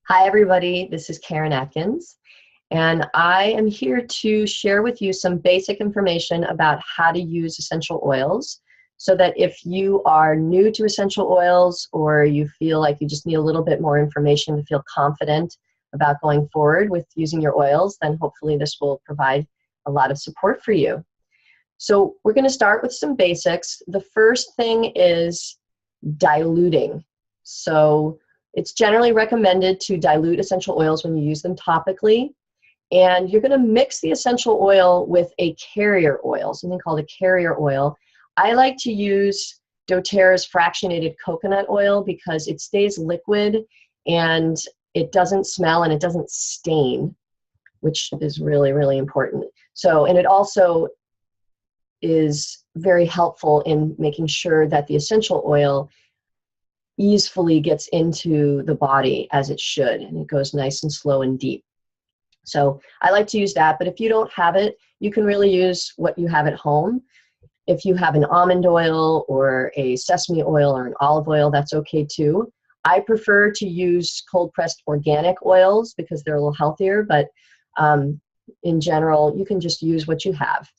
Hi, everybody. This is Karen Atkins, and I am here to share with you some basic information about how to use essential oils so that if you are new to essential oils or you feel like you just need a little bit more information to feel confident about going forward with using your oils, then hopefully this will provide a lot of support for you. So we're going to start with some basics. The first thing is diluting. So it's generally recommended to dilute essential oils when you use them topically. And you're going to mix the essential oil with a carrier oil, something called a carrier oil. I like to use doTERRA's fractionated coconut oil because it stays liquid and it doesn't smell and it doesn't stain, which is really, really important. So, and it also is very helpful in making sure that the essential oil easily gets into the body as it should, and it goes nice and slow and deep. So I like to use that, but if you don't have it, you can really use what you have at home. If you have an almond oil or a sesame oil or an olive oil, that's okay too. I prefer to use cold-pressed organic oils because they're a little healthier, but in general, you can just use what you have.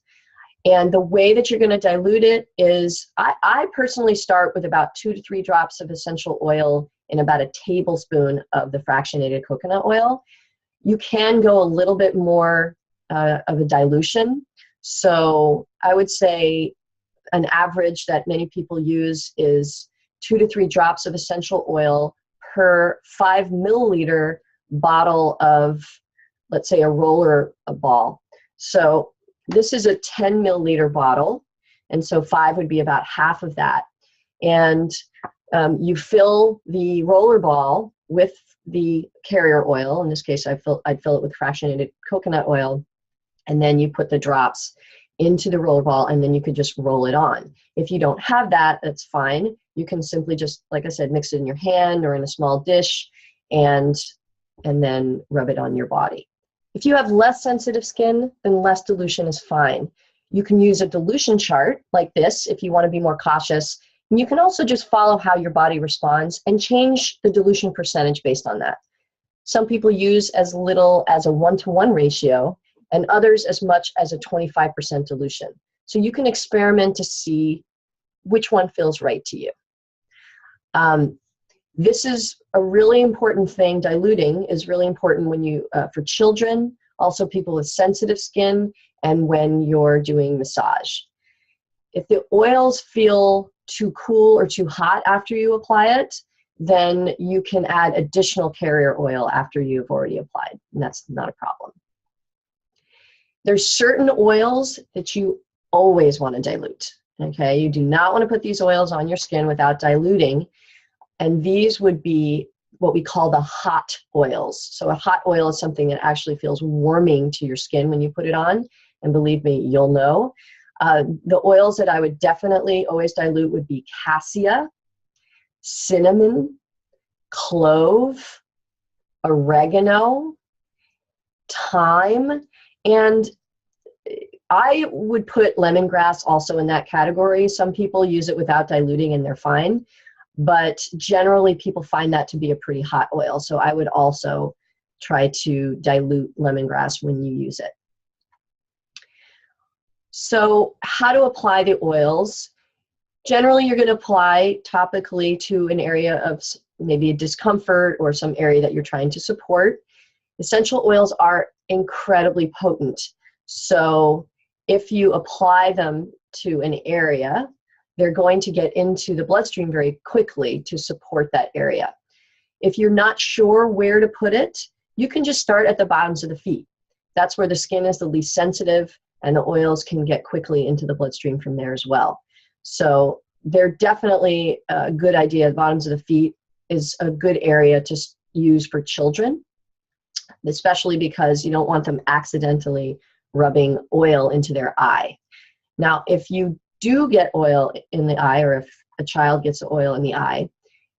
And the way that you're going to dilute it is, I personally start with about 2 to 3 drops of essential oil in about a tablespoon of the fractionated coconut oil. You can go a little bit more of a dilution. So I would say an average that many people use is 2 to 3 drops of essential oil per 5 milliliter bottle of, let's say, a roller ball. So this is a 10 milliliter bottle, and so 5 would be about half of that. And you fill the roller ball with the carrier oil. In this case, I'd fill it with fractionated coconut oil, and then you put the drops into the roller ball, and then you could just roll it on. If you don't have that, that's fine. You can simply just, like I said, mix it in your hand or in a small dish, and then rub it on your body. If you have less sensitive skin, then less dilution is fine. You can use a dilution chart like this if you want to be more cautious. And you can also just follow how your body responds and change the dilution percentage based on that. Some people use as little as a 1-to-1 ratio and others as much as a 25% dilution. So you can experiment to see which one feels right to you. This is a really important thing. Diluting is really important when you, for children, also people with sensitive skin, and when you're doing massage. If the oils feel too cool or too hot after you apply it, then you can add additional carrier oil after you've already applied, and that's not a problem. There's certain oils that you always want to dilute, okay? You do not want to put these oils on your skin without diluting. And these would be what we call the hot oils. So a hot oil is something that actually feels warming to your skin when you put it on. And believe me, you'll know. The oils that I would definitely always dilute would be cassia, cinnamon, clove, oregano, thyme, and I would put lemongrass also in that category. Some people use it without diluting and they're fine. But generally, people find that to be a pretty hot oil. So I would also try to dilute lemongrass when you use it. So how to apply the oils? Generally, you're going to apply topically to an area of maybe a discomfort or some area that you're trying to support. Essential oils are incredibly potent. So if you apply them to an area, they're going to get into the bloodstream very quickly to support that area. If you're not sure where to put it, you can just start at the bottoms of the feet. That's where the skin is the least sensitive, and the oils can get quickly into the bloodstream from there as well. So they're definitely a good idea. The bottoms of the feet is a good area to use for children, especially because you don't want them accidentally rubbing oil into their eye. Now, if you do get oil in the eye, or if a child gets oil in the eye,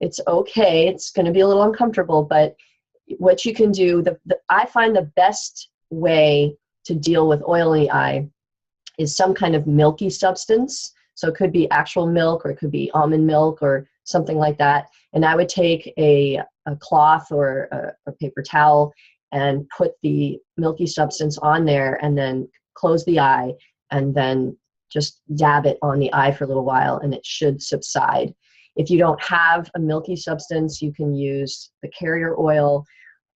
it's okay. It's going to be a little uncomfortable, but what you can do, I find the best way to deal with oil in the eye is some kind of milky substance. So it could be actual milk, or it could be almond milk or something like that. And I would take a cloth or a paper towel and put the milky substance on there and then close the eye and then just dab it on the eye for a little while and it should subside. If you don't have a milky substance, you can use the carrier oil,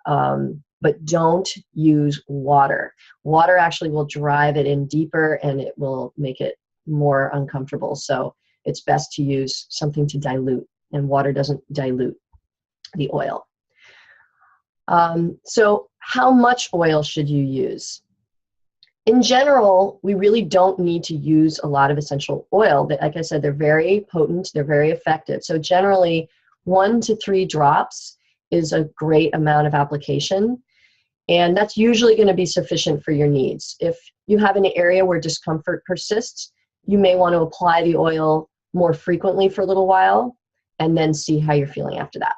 but don't use water. Water actually will drive it in deeper and it will make it more uncomfortable. So it's best to use something to dilute, and water doesn't dilute the oil. So how much oil should you use? In general, we really don't need to use a lot of essential oil. Like I said, they're very potent, they're very effective. So generally, 1 to 3 drops is a great amount of application, and that's usually going to be sufficient for your needs. If you have an area where discomfort persists, you may want to apply the oil more frequently for a little while, and then see how you're feeling after that.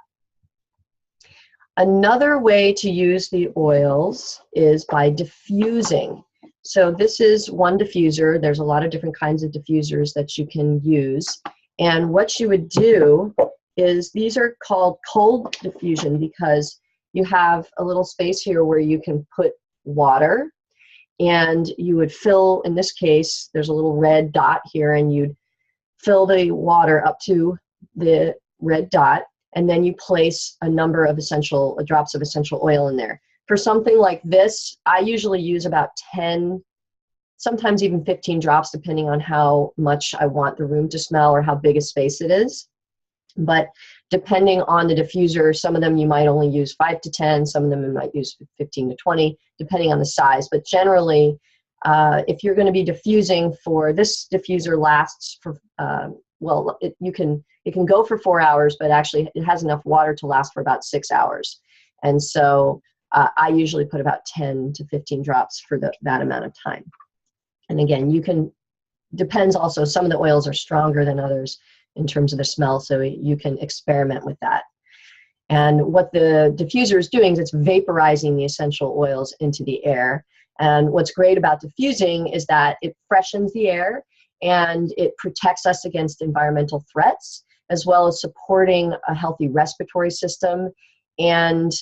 Another way to use the oils is by diffusing. So this is one diffuser. There's a lot of different kinds of diffusers that you can use. And what you would do is, these are called cold diffusion because you have a little space here where you can put water, and you would fill, in this case, there's a little red dot here, and you'd fill the water up to the red dot, and then you place a number of drops of essential oil in there. For something like this, I usually use about 10, sometimes even 15 drops, depending on how much I want the room to smell or how big a space it is. But depending on the diffuser, some of them you might only use 5 to 10, some of them you might use 15 to 20, depending on the size. But generally, if you're going to be diffusing, for this diffuser lasts for, it can go for 4 hours, but actually it has enough water to last for about 6 hours. And so I usually put about 10 to 15 drops for that amount of time. And again, depends also, some of the oils are stronger than others in terms of the smell, so you can experiment with that. And what the diffuser is doing is it's vaporizing the essential oils into the air. And what's great about diffusing is that it freshens the air and it protects us against environmental threats, as well as supporting a healthy respiratory system. And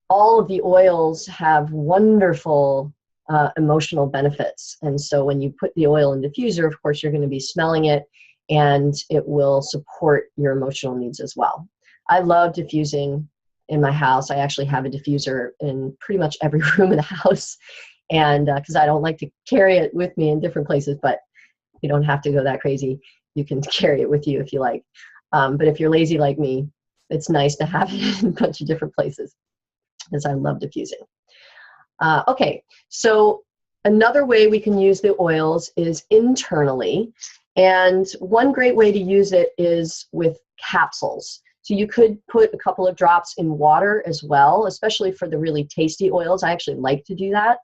all of the oils have wonderful emotional benefits. And so when you put the oil in diffuser, of course, you're going to be smelling it, and it will support your emotional needs as well. I love diffusing in my house. I actually have a diffuser in pretty much every room in the house, and because I don't like to carry it with me in different places, but you don't have to go that crazy. You can carry it with you if you like. But if you're lazy like me, it's nice to have it in a bunch of different places, because I love diffusing. Okay, so another way we can use the oils is internally. And one great way to use it is with capsules. So you could put a couple of drops in water as well, especially for the really tasty oils. I actually like to do that.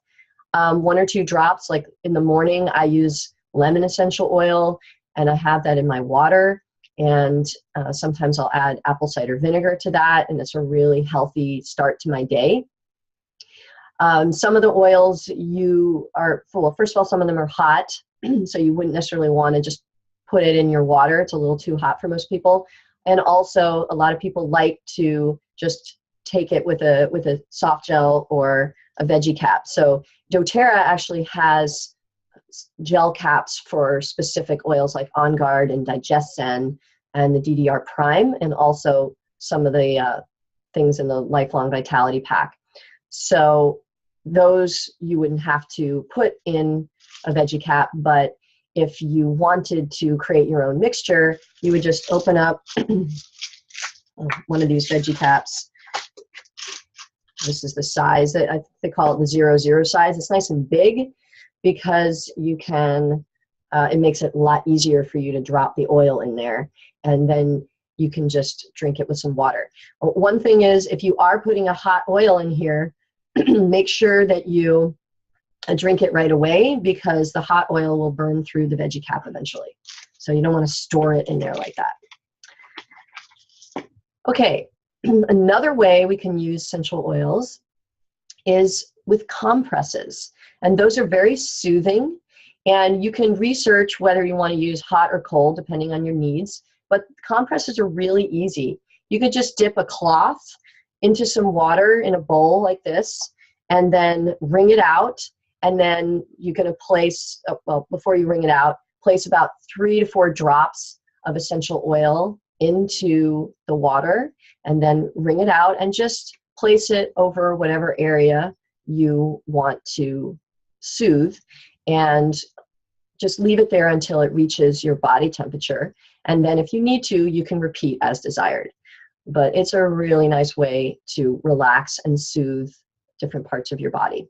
1 or 2 drops, like in the morning, I use lemon essential oil, and I have that in my water. And sometimes I'll add apple cider vinegar to that, and it's a really healthy start to my day. Some of the oils first of all, some of them are hot, so you wouldn't necessarily want to just put it in your water. It's a little too hot for most people. And also, a lot of people like to just take it with a soft gel or a veggie cap. So doTERRA actually has gel caps for specific oils like On Guard and DigestZen and the DDR Prime, and also some of the things in the Lifelong Vitality Pack. So those you wouldn't have to put in a veggie cap, but if you wanted to create your own mixture, you would just open up one of these veggie caps. This is the size that they call it the 00 size. It's nice and big because you can, it makes it a lot easier for you to drop the oil in there, and then you can just drink it with some water. One thing is, if you are putting a hot oil in here, make sure that you drink it right away, because the hot oil will burn through the veggie cap eventually. So you don't want to store it in there like that. Okay, another way we can use essential oils is with compresses. And those are very soothing. And you can research whether you want to use hot or cold, depending on your needs. But compresses are really easy. you could just dip a cloth into some water in a bowl like this, and then wring it out. And then you're going to place, well, before you wring it out, place about 3 to 4 drops of essential oil into the water, and then wring it out and just place it over whatever area you want to soothe, and just leave it there until it reaches your body temperature. And then if you need to, you can repeat as desired. But it's a really nice way to relax and soothe different parts of your body.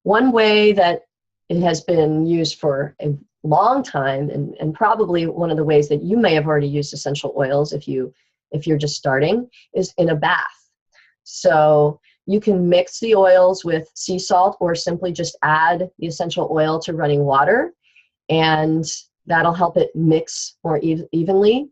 One way that it has been used for a long time, and probably one of the ways that you may have already used essential oils if you're just starting, is in a bath. So you can mix the oils with sea salt, or simply just add the essential oil to running water, and that'll help it mix more evenly.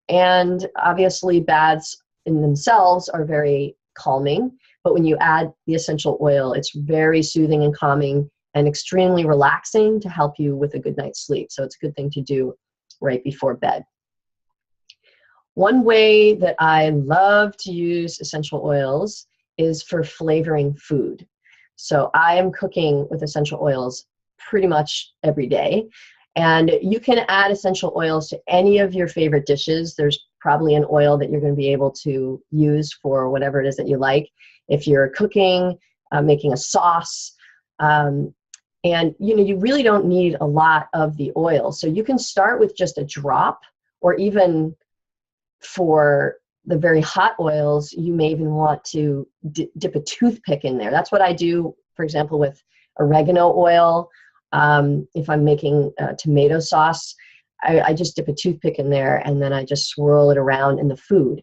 And obviously baths in themselves are very calming, but when you add the essential oil, it's very soothing and calming and extremely relaxing to help you with a good night's sleep. So it's a good thing to do right before bed. One way that I love to use essential oils is for flavoring food. So I am cooking with essential oils pretty much every day. And you can add essential oils to any of your favorite dishes. There's probably an oil that you're going to be able to use for whatever it is that you like. If you're cooking, making a sauce, and you really don't need a lot of the oil. So you can start with just a drop, or even for the very hot oils, you may even want to dip a toothpick in there. That's what I do, for example, with oregano oil. If I'm making tomato sauce, I just dip a toothpick in there, and then I just swirl it around in the food.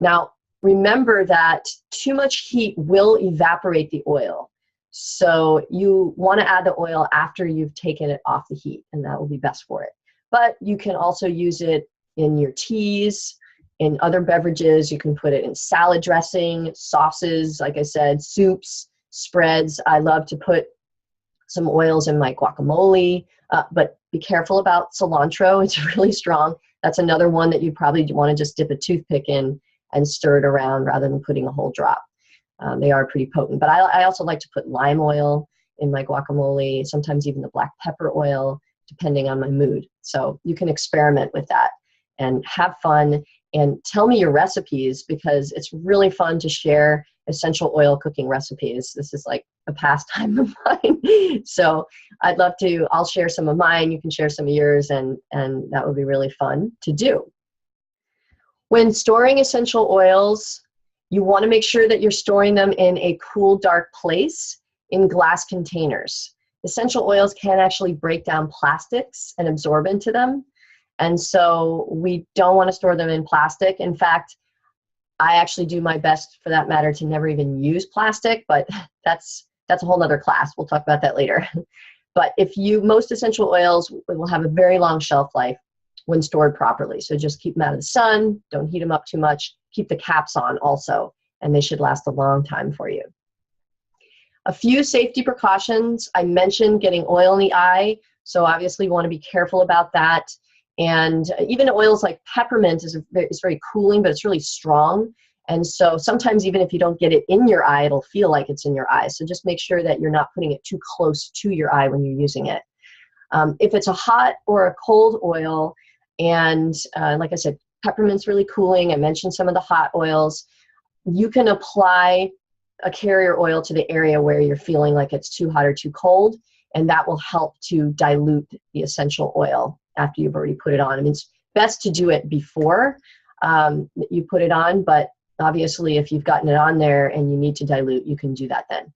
Now, remember that too much heat will evaporate the oil. So you want to add the oil after you've taken it off the heat, and that will be best for it. But you can also use it in your teas, in other beverages. You can put it in salad dressing, sauces, like I said, soups, spreads. I love to put some oils in my guacamole, but be careful about cilantro. It's really strong. That's another one that you probably want to just dip a toothpick in and stir it around rather than putting a whole drop. They are pretty potent. But I also like to put lime oil in my guacamole, sometimes even the black pepper oil, depending on my mood. So you can experiment with that and have fun, and tell me your recipes, because it's really fun to share essential oil cooking recipes. This is like a pastime of mine. So I'll share some of mine, you can share some of yours, and that would be really fun to do. When storing essential oils, you want to make sure that you're storing them in a cool, dark place in glass containers. Essential oils can actually break down plastics and absorb into them. And so we don't want to store them in plastic. In fact, I actually do my best, for that matter, to never even use plastic, but that's a whole other class. We'll talk about that later. But most essential oils will have a very long shelf life when stored properly. So just keep them out of the sun, don't heat them up too much, keep the caps on also, and they should last a long time for you. A few safety precautions. I mentioned getting oil in the eye, so obviously you want to be careful about that. And even oils like peppermint is very cooling, but it's really strong. And so sometimes even if you don't get it in your eye, it'll feel like it's in your eye. So just make sure that you're not putting it too close to your eye when you're using it. If it's a hot or a cold oil, and like I said, peppermint's really cooling. I mentioned some of the hot oils. You can apply a carrier oil to the area where you're feeling like it's too hot or too cold, and that will help to dilute the essential oil after you've already put it on. I mean, it's best to do it before you put it on, but obviously if you've gotten it on there and you need to dilute, you can do that then.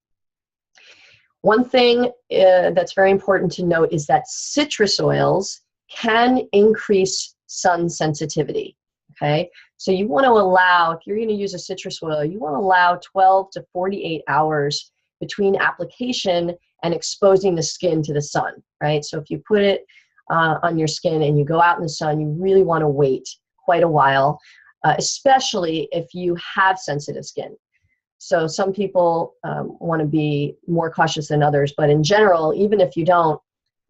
One thing that's very important to note is that citrus oils can increase sun sensitivity, okay? So you want to allow, if you're going to use a citrus oil, you want to allow 12 to 48 hours between application and exposing the skin to the sun, right? So if you put it on your skin and you go out in the sun, you really want to wait quite a while, especially if you have sensitive skin. So some people want to be more cautious than others, but in general, even if you don't,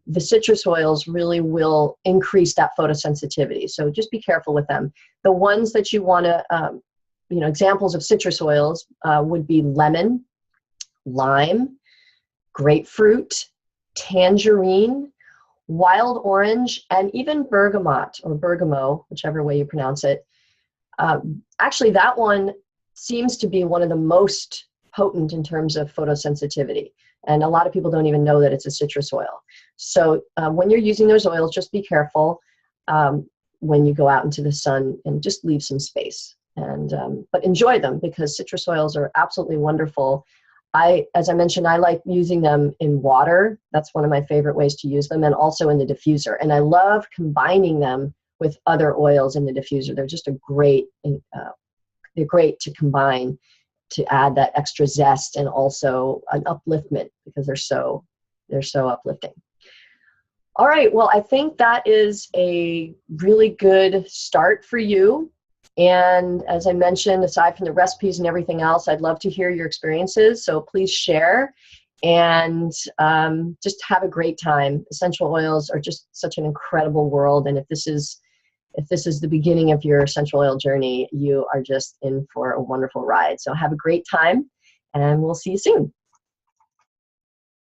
the citrus oils really will increase that photosensitivity. So just be careful with them. The ones that you want to, examples of citrus oils would be lemon, lime, grapefruit, tangerine, wild orange, and even bergamot or bergamot, whichever way you pronounce it. Actually, that one seems to be one of the most potent in terms of photosensitivity. And a lot of people don't even know that it's a citrus oil. So when you're using those oils, just be careful when you go out into the sun, and just leave some space. But enjoy them, because citrus oils are absolutely wonderful. As I mentioned, I like using them in water. That's one of my favorite ways to use them, and also in the diffuser. And I love combining them with other oils in the diffuser. They're just they're great to combine to add that extra zest and also an upliftment, because they're so uplifting. All right, well, I think that is a really good start for you. And as I mentioned, aside from the recipes and everything else, I'd love to hear your experiences. So please share, and just have a great time. Essential oils are just such an incredible world. And if this is the beginning of your essential oil journey, you are just in for a wonderful ride. So have a great time, and we'll see you soon.